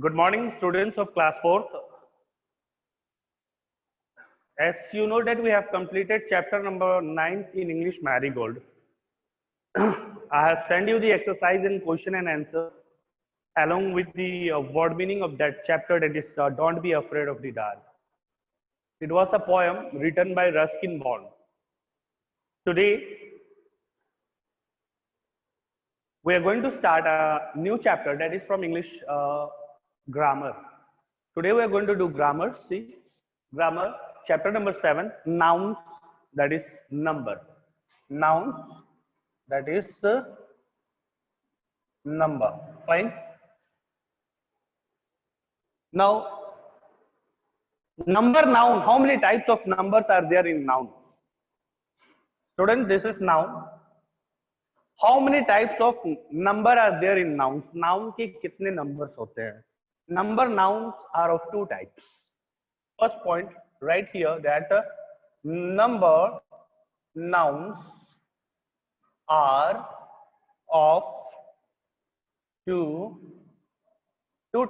Good morning, students of class 4th. As you know that we have completed chapter number 9 in English Marigold. I have sent you the exercise and question and answer along with the word meaning of that chapter, that is Don't Be Afraid of the Dark. It was a poem written by Ruskin Bond. Today, we are going to start a new chapter that is from English grammar. Today we are going to do grammar. See, grammar, chapter number 7, nouns, that is number. Nouns, that is number. Fine. Now, number, noun. How many types of numbers are there in noun? Students, this is noun. How many types of number are there in nouns? Noun के कितने numbers होते हैं? Number nouns are of two types. First point right here that number nouns are of two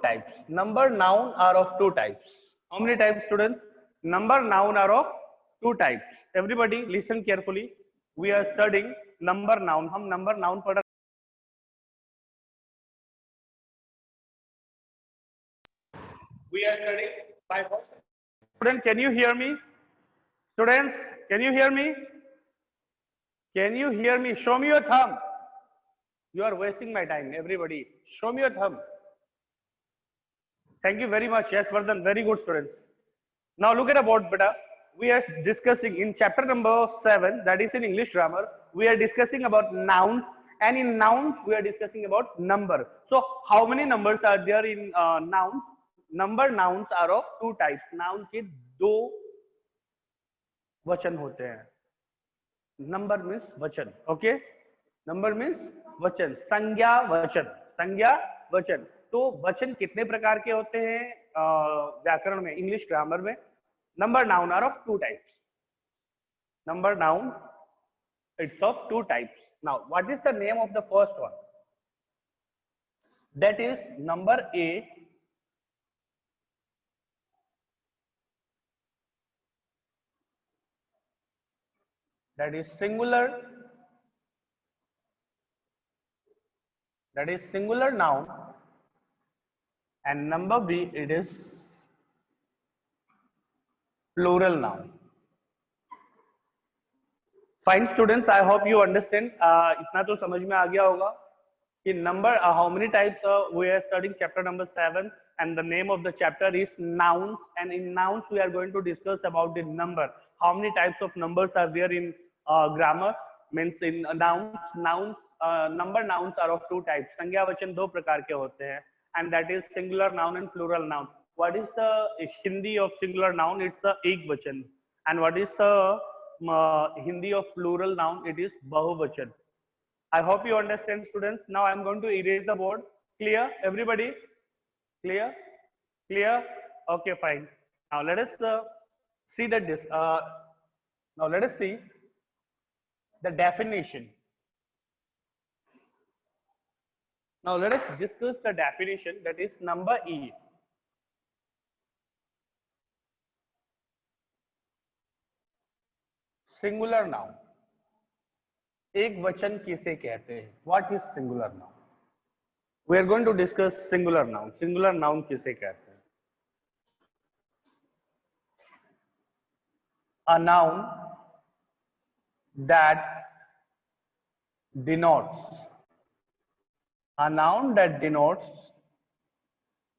types. Number noun are of two types. How many types, students? Number noun are of two types. Everybody listen carefully. We are studying number noun. हम number noun पढ़ रहे हैं. We are studying by what? Student, can you hear me? Students, can you hear me? Can you hear me? Show me your thumb. You are wasting my time. Everybody, show me your thumb. Thank you very much. Yes, Vardhan, very good, students. Now look at the board, beta. We are discussing in chapter number 7, that is in English grammar. We are discussing about nouns, and in nouns we are discussing about number. So how many numbers are there in nouns? Number nouns are of two types. Noun के दो वचन होते हैं. Number means वचन. Okay? Number means वचन. संज्ञा वचन. संज्ञा वचन. तो वचन कितने प्रकार के होते हैं व्याकरण में, इंग्लिश ग्रामर में? Number noun are of two types. Number noun, it's of two types. Now, what is the name of the first one? That is number A. That is singular. That is singular noun. And number B, it is plural noun. Fine, students, I hope you understand. इतना तो समझ में आ गया होगा कि number, how many types we are studying chapter number 7, and the name of the chapter is nouns, and in nouns we are going to discuss about the number. How many types of numbers are there in grammar? Means in nouns, number nouns are of two types. संज्ञा वचन दो प्रकार के होते हैं, and that is singular noun and plural noun. What is the Hindi of singular noun? It's the ekvachan. And what is the Hindi of plural noun? It is bahuvachan. I hope you understand, students. Now I am going to erase the board. Clear, everybody? Clear? Clear? Okay, fine. Now let us see that this. Now let us see the definition. Now let us discuss the definition, that is number E. Singular noun. एक वचन किसे कहते हैं? What is singular noun? We are going to discuss singular noun. Singular noun किसे कहते हैं? A noun that denotes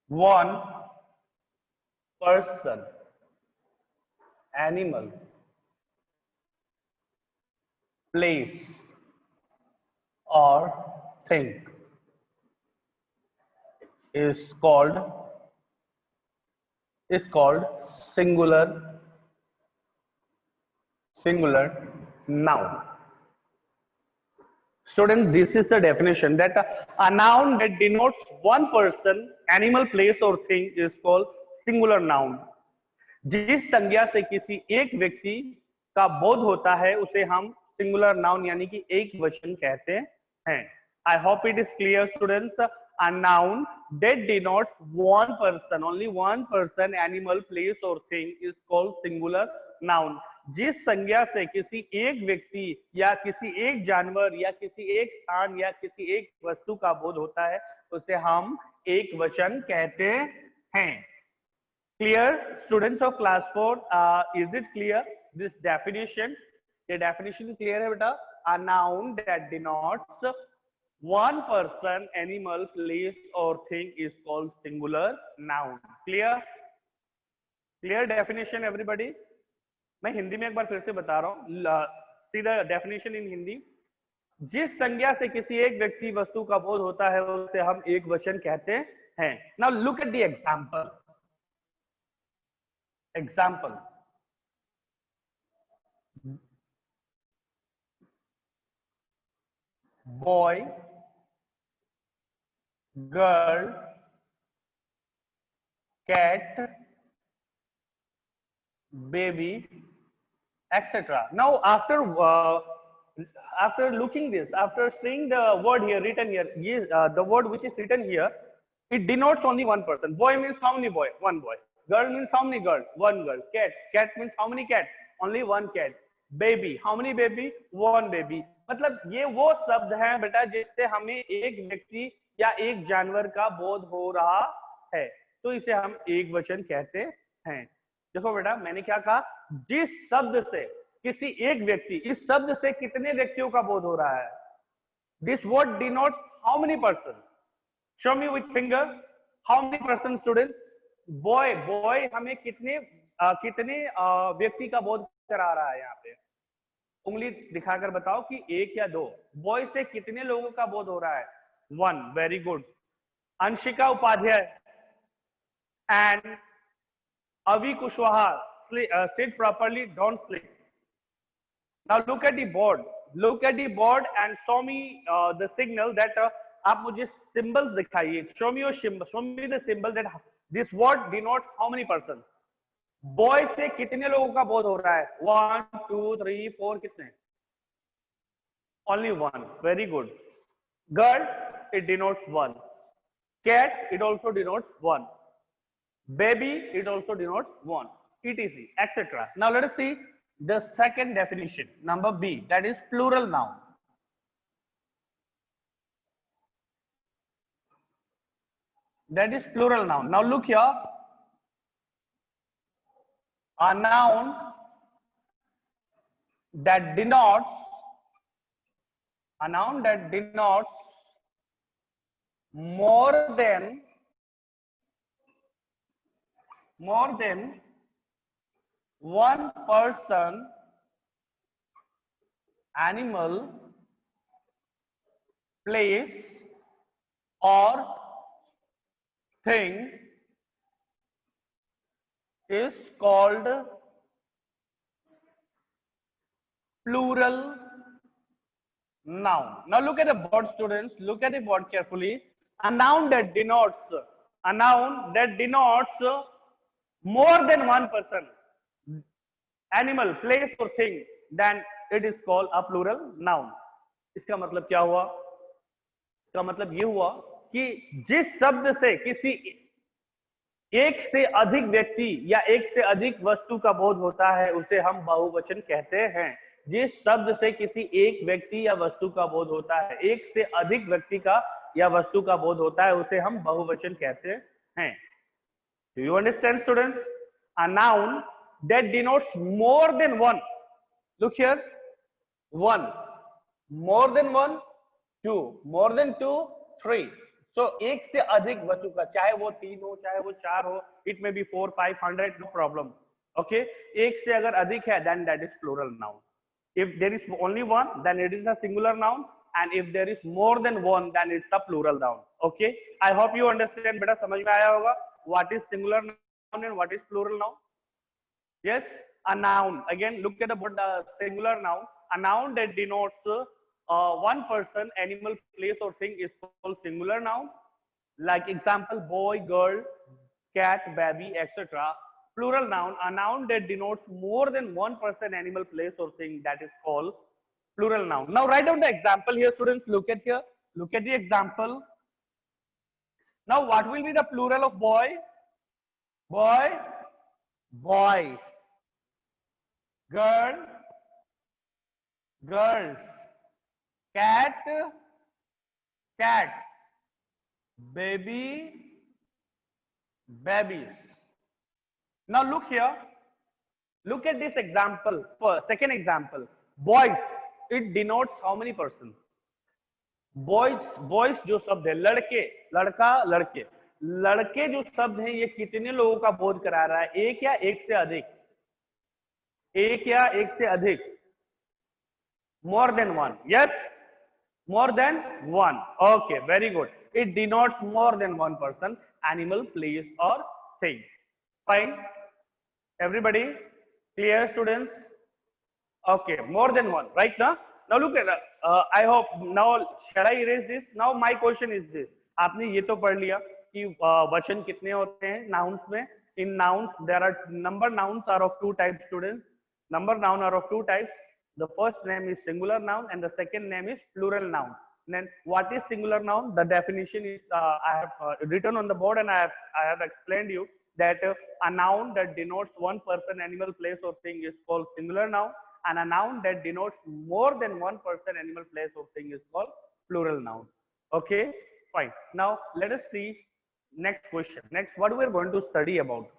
one person, animal, place or thing is called singular noun. Students, this is the definition, that a noun that denotes one person, animal, place or thing is called singular noun. जिस संज्ञा से किसी एक व्यक्ति का बोध होता है उसे हम सिंगुलर नाउन यानी कि एक वचन कहते हैं. I hope it is clear, students. A noun that denotes one person, only one person, animal, place or thing is called singular noun. जिस संज्ञा से किसी एक व्यक्ति या किसी एक जानवर या किसी एक स्थान या किसी एक वस्तु का बोध होता है उसे हम एक वचन कहते हैं. Clear, students of class 4, is it clear this definition? The definition clear है बेटा. A noun that denotes one person, animal, place or thing is called singular noun. Clear? Clear definition everybody? मैं हिंदी में एक बार फिर से बता रहा हूँ. See the definition in Hindi. जिस संज्ञा से किसी एक व्यक्ति वस्तु का बोध होता है उसे हम एक वचन कहते हैं. Now look at the example. Example. Boy, girl, cat, baby, etc. Now after looking this, after seeing the word here written here, the word which is written here, it denotes only one person. Boy means how many boy? One boy. Girl means how many girl? One girl. Cat means how many cat? Only one cat. Baby, how many baby? One baby. मतलब ये वो शब्द हैं बेटा जिससे हमें एक व्यक्ति या एक जानवर का बोध हो रहा है, तो इसे हम एक वचन कहते हैं. देखो बेटा मैंने क्या कहा, जिस शब्द से किसी एक व्यक्ति, इस शब्द से कितने व्यक्तियों का बोध हो रहा है. This word denotes how many person. Show me with finger how many person student. Boy, boy हमें कितने व्यक्ति का बोध करा रहा है. यहाँ पे उंगली दिखाकर बताओ कि एक या दो. बॉय से कितने लोगों का बोध हो रहा है. One. Very good. Anshika Upadhyay and Avi Kushwaha, sit properly, don't sleep. Now look at the board. Look at the board and show me the signal that आप मुझे symbols दिखाइए. Show me the symbol that this word denotes how many persons. Boy से कितने लोगों का बोध हो रहा है. 1, 2, 3, 4 कितने? Only one. Very good. Girl, it denotes one. Cat, it also denotes one. Baby, it also denotes one, etc, etc. Now let us see the second definition, number B, that is plural noun. That is plural noun. Now look here, a noun that denotes more than one person, animal, place or thing is called plural noun. Now look at the board, students. Look at the board carefully. A noun that denotes more than one person, animal, place or thing, then it is called a plural noun. इसका मतलब क्या हुआ? इसका मतलब ये हुआ कि जिस शब्द से किसी एक से अधिक व्यक्ति या एक से अधिक वस्तु का बोध होता है उसे हम बहुवचन कहते हैं. जिस शब्द से किसी एक व्यक्ति या वस्तु का बोध होता है, एक से अधिक व्यक्ति का या वस्तु का बोध होता है, उसे हम बहुवचन कहते हैं. Do you understand, students? A noun that denotes more than one. Look here. One. More than one. Two. More than two. Three. So एक से अधिक वस्तु का, चाहे वो 3 हो, चाहे वो 4 हो, it may be 4, 5, 100, no problem. Okay? एक से अगर अधिक है, then that is plural noun. If there is only one, then it is a singular noun. And if there is more than one, then it's a plural noun. Okay? I hope you understand. बेटा समझ में आया होगा what is singular noun and what is plural noun? Yes, a noun. Again, look at the singular noun. A noun that denotes one person, animal, place or thing is called singular noun. Like example, boy, girl, cat, baby, etc. Plural noun, a noun that denotes more than one person, animal, place or thing, that is called plural noun. Now write down the example here, students. Look at here. Look at the example. Now, what will be the plural of boy? Boy, boys. Girl, girls. Cat, cats. Baby, babies. Now look here. Look at this example. Second example. Boys. It denotes how many persons? Boys, boys जो शब्द है, लड़के, लड़का, लड़के, लड़के जो शब्द है ये कितने लोगों का बोध करा रहा है? एक या एक से अधिक? एक या एक से अधिक? More than one. Yes, more than one. Okay, very good. It denotes more than one person, animal, place, or thing. Fine. Everybody, clear, students? Okay, more than one, right now? Now look at, I hope, now shall I erase this? Now my question is this. आपने ये तो पढ़ लिया कि वचन कितने होते हैं nouns में? In nouns, there are number nouns are of two types, students. Number noun are of two types. The first name is singular noun and the second name is plural noun. Then what is singular noun? The definition is I have written on the board and I have explained you that a noun that denotes one person, animal, place or thing is called singular noun, and a noun that denotes more than one person, animal, place or thing is called plural noun. Okay, fine. Now let us see next question. Next, what we are going to study about?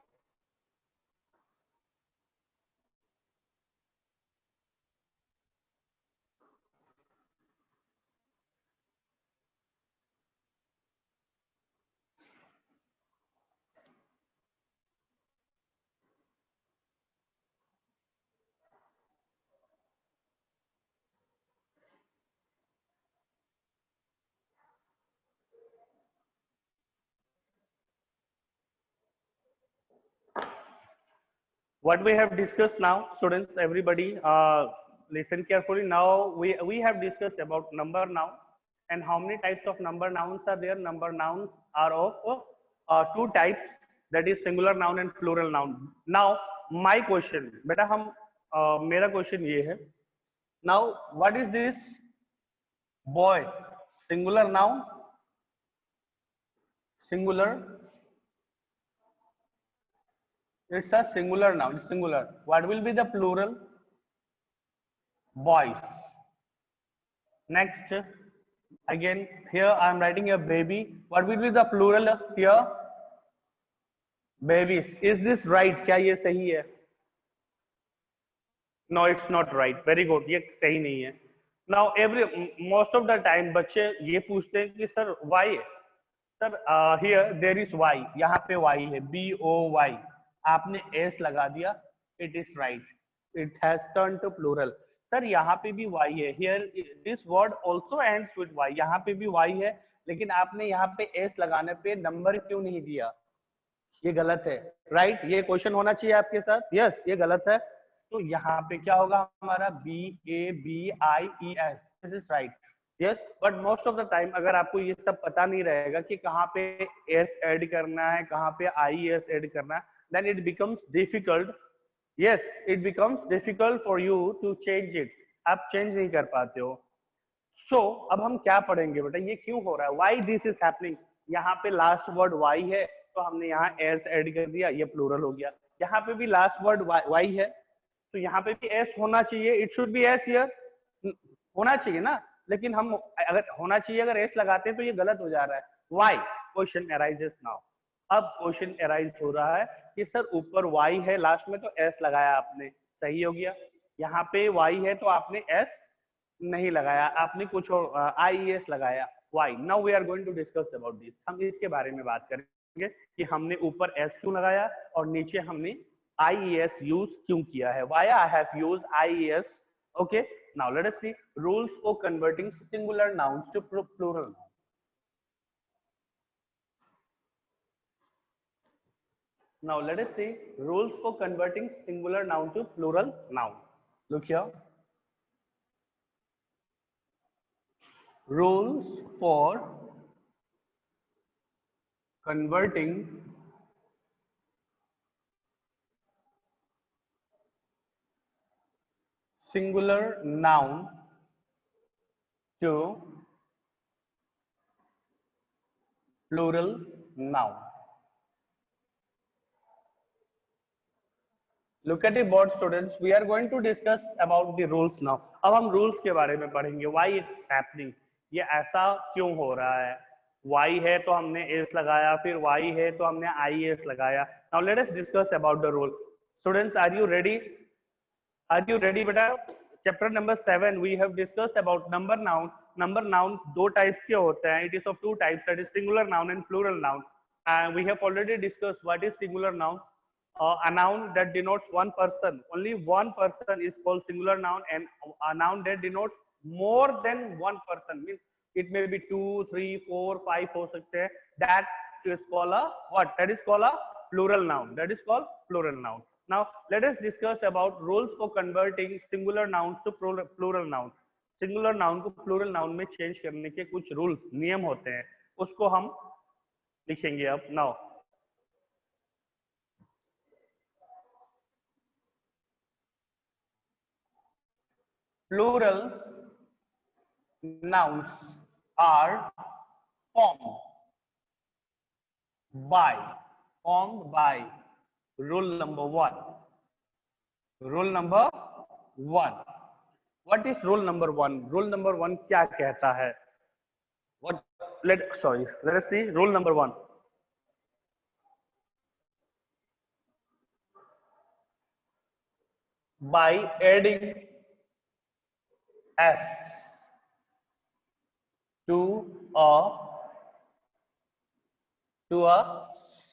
What we have discussed now, students, everybody, listen carefully. Now we have discussed about number noun and how many types of number nouns are there. Number nouns are of two types, that is singular noun and plural noun. Now my question, beta हम मेरा question ये है. Now what is this boy? Singular noun, singular. It's a singular noun, it's singular. What will be the plural? Boys. Next, again, here I am writing a baby. What will be the plural here? Babies. Is this right? क्या ये सही है? No, it's not right. Very good. ये सही नहीं है. Now, most of the time बच्चे ये पूछते हैं कि sir why? Sir here there is y. यहाँ पे y है. B-O-Y. आपने s लगा दिया, it is right, it has turned to plural. Sir यहाँ पे भी y है, here this word also ends with y. यहाँ पे भी y है, लेकिन आपने यहाँ पे s लगाने पे नंबर क्यों नहीं दिया? ये गलत है, राइट? ये क्वेश्चन होना चाहिए आपके साथ. यस, ये गलत है. तो यहाँ पे क्या होगा हमारा? B-A-B-I-E-S. This is right. Yes, but most of the time अगर आपको ये सब पता नहीं रहेगा कि कहाँ पे s ऐड करना है, कहाँ पे IES ऐड करना है, then it becomes difficult. Yes, it becomes difficult for you to change it. आप चेंज नहीं कर पाते हो. So अब हम क्या पढ़ेंगे बेटा? ये क्यों हो रहा है? Why this is happening? यहाँ पे लास्ट वर्ड y है तो हमने यहाँ s ऐड कर दिया, ये प्लूरल हो गया. यहाँ पे भी लास्ट वर्ड y है तो यहाँ पे भी s होना चाहिए. It should be s here, होना चाहिए ना. लेकिन हम अगर होना चाहिए अगर s लगाते हैं तो ये गलत हो जा रहा है. Why? Question arises now. अब क्वेश्चन अराइज हो रहा है कि सर ऊपर y है, लास्ट में तो s लगाया आपने, सही हो गया. यहाँ पे y है तो आपने s नहीं लगाया, आपने कुछ और IES लगाया. Why? Now we are going to discuss about this. हम इसके बारे में बात करेंगे कि हमने ऊपर s क्यों लगाया और नीचे हमने IES यूज क्यों किया है. Why I have used IES? Okay. Now let us see rules for converting singular nouns to plural nouns. Now let us see rules for converting singular noun to plural noun. Look here. Rules for converting singular noun to plural noun. Look at the board, students. We are going to discuss about the rules now. अब हम rules के बारे में पढ़ेंगे. Why it's happening? ये ऐसा क्यों हो रहा है? Y है तो हमने S लगाया, फिर Y है तो हमने IS लगाया. Now let us discuss about the rule. Students, are you ready? Are you ready, beta? Chapter number 7 we have discussed about number noun. Number noun दो types के होते हैं. It is of two types, that is singular noun and plural noun. And we have already discussed what is singular noun. A noun that denotes one person, only one person is called singular noun, and a noun that denotes more than one person, means it may be 2, 3, 4, 5 हो सकते हैं. That is called a what? That is called a plural noun. That is called plural noun. Now let us discuss about rules for converting singular nouns to plural nouns. Singular noun को plural noun में change करने के कुछ rules, नियम होते हैं, उसको हम लिखेंगे अब. Now plural nouns are formed by rule number 1. Rule number 1. What is rule number 1? Rule number 1 क्या कहता है? Let us see rule number 1. By adding s to a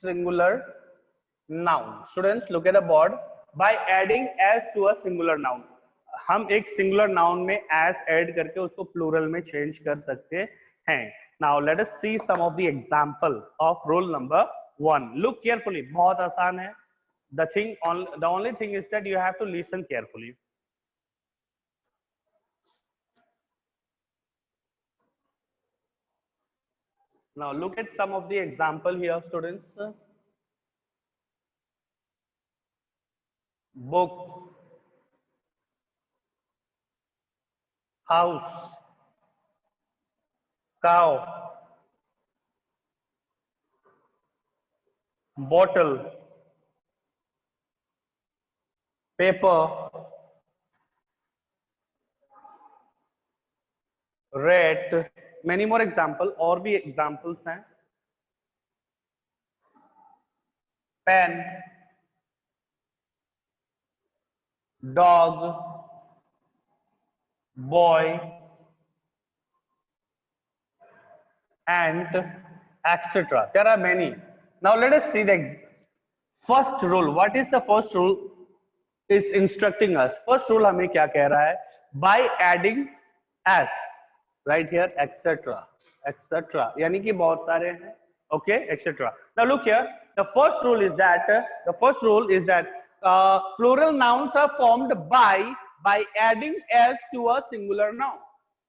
singular noun. Students, look at the board. By adding s to a singular noun, हम एक singular noun में s add करके उसको plural में change कर सकते हैं. Now let us see some of the example of rule number 1. Look carefully. बहुत आसान है. The only thing is that you have to listen carefully. Now look at some of the example here, students. Book, house, cow, bottle, paper, rat. Many more example. और भी examples हैं. Pen, dog, boy, ant, etc. There are many. Now let us see the first rule. What is the first rule? Is instructing us. First rule हमें क्या कह रहा है? By adding s, right here, etc. यानी कि बहुत सारे हैं. Okay, etc. Now look here. The first rule is that plural nouns are formed by adding s to a singular noun.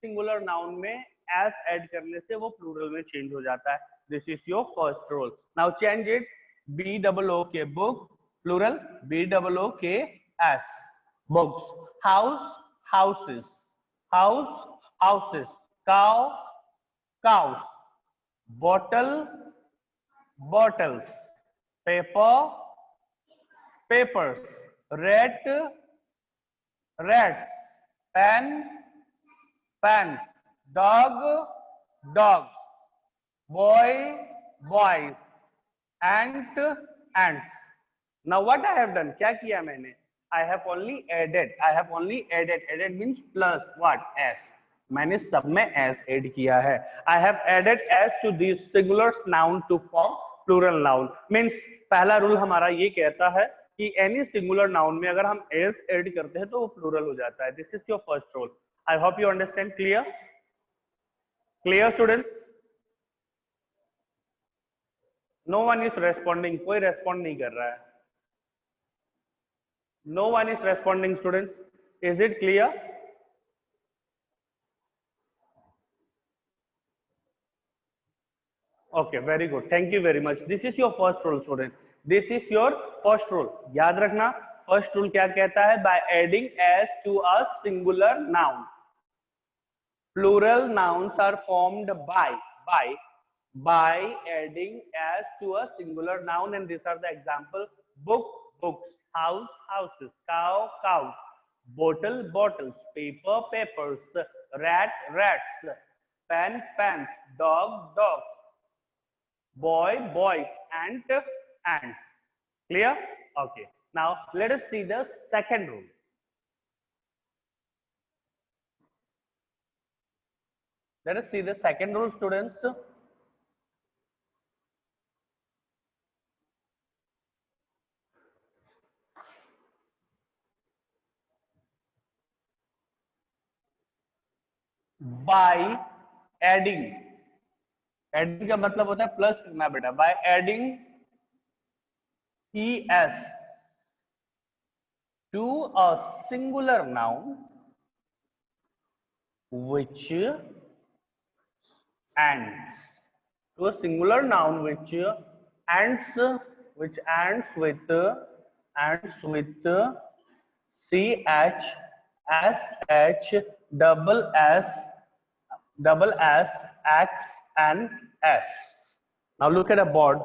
Singular noun में s add करने से वो plural में change हो जाता है. This is your first rule. Now change it. B-O-O-K, book, plural, B-O-O-K-S, books. House, houses. House, houses. Cow, cows. Bottle, bottles. Paper, papers. Rat, rats. Pen, pens. Dog, dogs. Boy, boys. Ant, ants. Now what I have done? क्या किया मैंने? I have only added. Added means plus what? S. मैंने सब में s add किया है. I have added s to these singular noun to form plural noun. Means पहला rule हमारा ये कहता है कि any singular noun में अगर हम s add करते हैं तो वो plural हो जाता है. This is your first rule. I hope you understand. Clear? Clear, students? No one is responding. कोई respond नहीं कर रहा है. No one is responding, students. Is it clear? Okay, very good. Thank you very much. This is your first rule, students. This is your first rule. याद रखना. First rule क्या कहता है? By adding s to a singular noun. Plural nouns are formed by by adding s to a singular noun, and these are the example: book, books; house, houses; cow, cows; bottle, bottles; paper, papers; rat, rats; pen, pens; dog, dogs; boy, boys; ant, ants. Clear? Okay. Now let us see the second rule. Let us see the second rule, students. By adding, adding का मतलब होता है plus करना बेटा. By adding es to a singular noun which ends, to a singular noun which ends, ends with ch, sh, double s, x, and s. Now look at a board.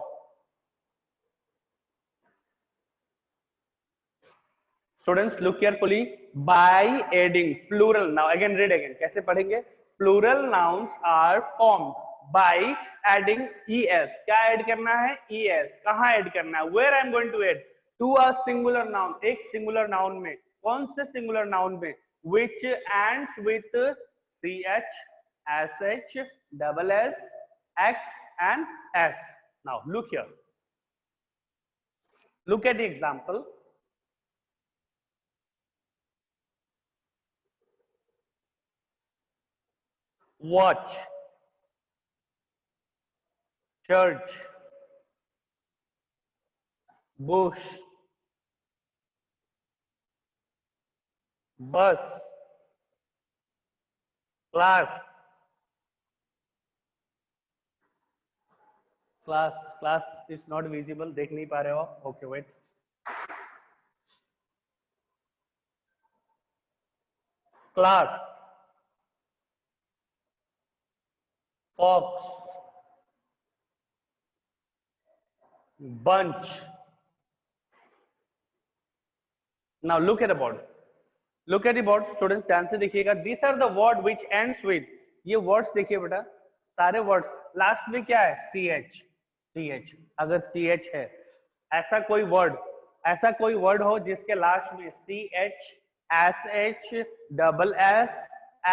Students, look carefully. By adding plural, now again read again. कैसे पढ़ेंगे? Plural nouns are formed by adding es. क्या add करना है? Es. कहाँ add करना है? Where I am going to add? To a singular noun. एक singular noun में. कौन से singular noun में? Which ends with ch, sh, double s, x, and s. Now look here. Look at the example. Watch, church, bush, bus, class, class is not visible. देख नहीं पा रहे हो? Okay, wait. Class, fox, bunch. Now look at the board. Look at the board, students. ध्यान से देखिएगा. These are the word which ends with. ये words देखिए बेटा. सारे words लास्ट में क्या है? ch, ch. अगर ch है, ऐसा कोई word हो जिसके लास्ट में ch, sh, double s,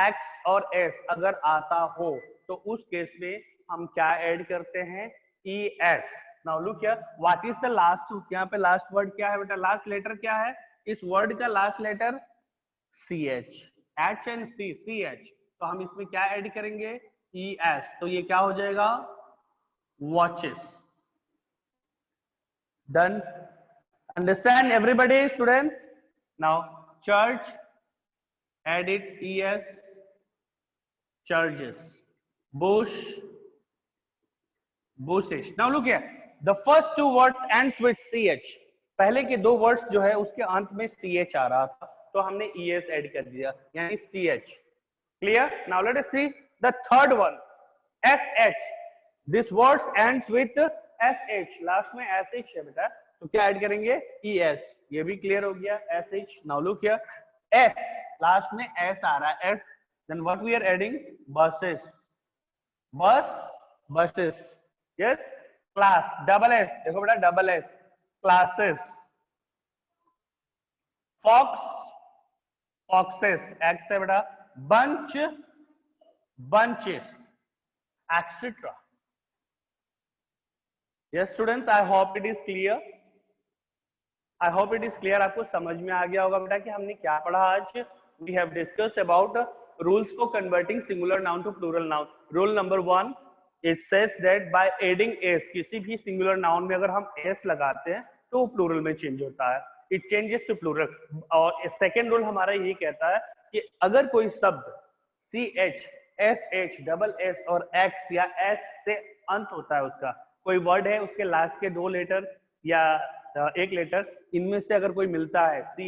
x और s अगर आता हो, तो उस केस में हम क्या ऐड करते हैं? es. Now look here. What is the last? यहाँ पे लास्ट वर्ड क्या है बेटा? लास्ट लेटर क्या है? इस वर्ड का last letter ch, h and c, ch. तो हम इसमें क्या ऐड करेंगे? es. तो ये क्या हो जाएगा? Watches. Done. Understand everybody, students? Now church, add it es, churches. Bush, bushes. Now look here. The first two words ends with ch. पहले के दो वर्ड्स जो है उसके अंत में ch आ रहा था, तो हमने es ऐड कर दिया, यानी ch. Clear? Now let us see the third one. sh. This word ends with sh. Last में sh है बेटा, तो क्या ऐड करेंगे? es. ये भी क्लियर हो गया. sh. Now look here. s. Last में s आ रहा है. s. Then what we are adding? Buses. Bus, buses. Yes. Class, double s. देखो बेटा, double s. Classes. Fox, foxes. x है बेटा. Bunch, bunches, etc. Yes, students, I hope it is clear. I hope it is clear. आपको समझ में आ गया होगा बेटा कि हमने क्या पढ़ा आज. We have discussed about rules for converting singular noun to plural noun. Rule number 1, it says that by adding s, किसी भी singular noun में अगर हम s लगाते हैं तो वो plural में change होता है. It changes to plural. और second rule हमारा ये कहता है कि अगर कोई शब्द ch, sh, double s और x या s से अंत होता है, उसका कोई वर्ड है, उसके लास्ट के दो लेटर या एक लेटर, इनमें से अगर कोई मिलता है ch,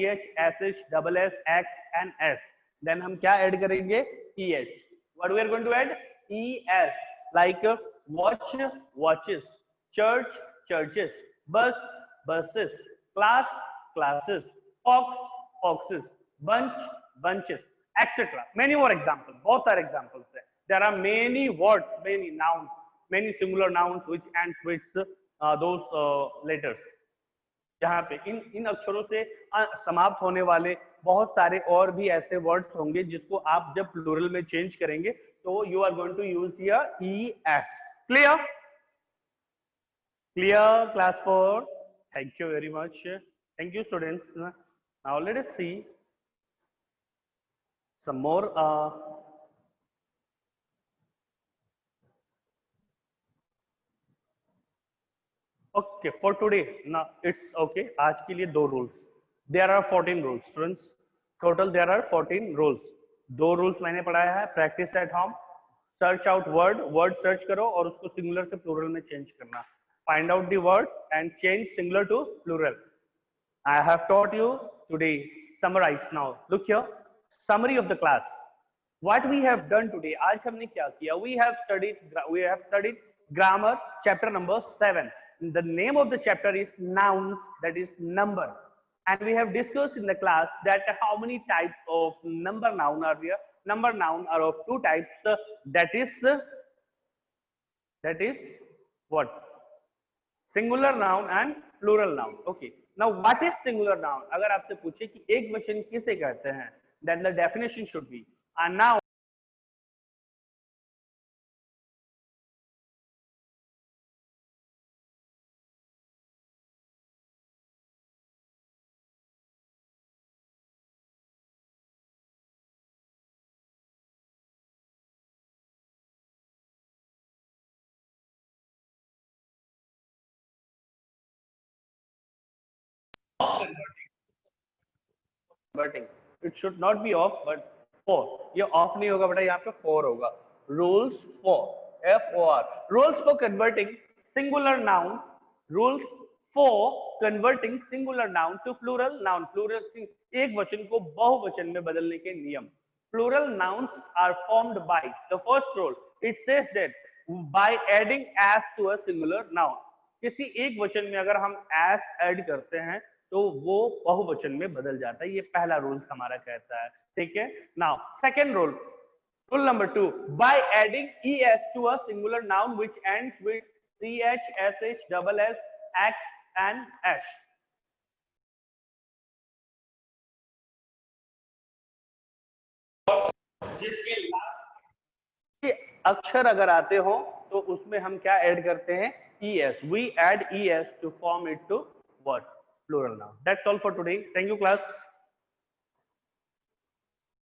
sh, double s, x and s, then हम क्या ऐड करेंगे? es. What we are going to add? es. Like watch, watches, church, churches, bus, buses, class, classes, fox, foxes, bunch, bunches, etc. Many more examples. बहुत सारे examples हैं. There are many words, many nouns, many singular nouns which ends with those letters. जहाँ पे इन अक्षरों से समाप्त होने वाले बहुत सारे और भी ऐसे वर्ड्स होंगे जिसको आप जब प्लूरल में चेंज करेंगे तो you are going to use here ES. Clear? Clear class 4? Thank you very much. Thank you students. Now let us see some more okay for today. Now it's okay. आज के लिए 2 rules. There are 14 rules students. Total there are 14 rules. 2 rules मैंने पढ़ाया है. Practice at home. Search out word search करो और उसको singular से plural में change करना. Find out the word and change singular to plural. I have taught you today. Summarize now. Look here. Summary of the class. What we have done today. आज हमने क्या किया? We have studied grammar chapter number 7. The name of the chapter is nouns, that is number. And we have discussed in the class that how many types of number noun are there. Number noun are of 2 types. That is what? Singular noun and plural noun. Okay. Now what is singular noun? अगर आपसे पूछे कि एक वचन किसे कहते हैं, then the definition should be a noun converting. It should not be off, but for. ये off नहीं होगा बेटा, यहाँ पे for होगा. Rules for. FOR. Rules for converting singular noun. Rules for converting singular noun to plural noun. Plural एक वचन को बहुवचन में बदलने के नियम. Plural nouns are formed by the first rule. It says that by adding as to a singular noun. किसी एक वचन में अगर हम as ऐड करते हैं तो वो बहुवचन में बदल जाता है. ये पहला रूल हमारा कहता है. ठीक है. Now second rule, rule number 2, by adding es to a singular noun which ends with ch, sh, double s, x and s. जिसके लास्ट अक्षर अगर आते हो तो उसमें हम क्या ऐड करते हैं? es. We add es to form it to what? Plural noun. That's all for today. Thank you class.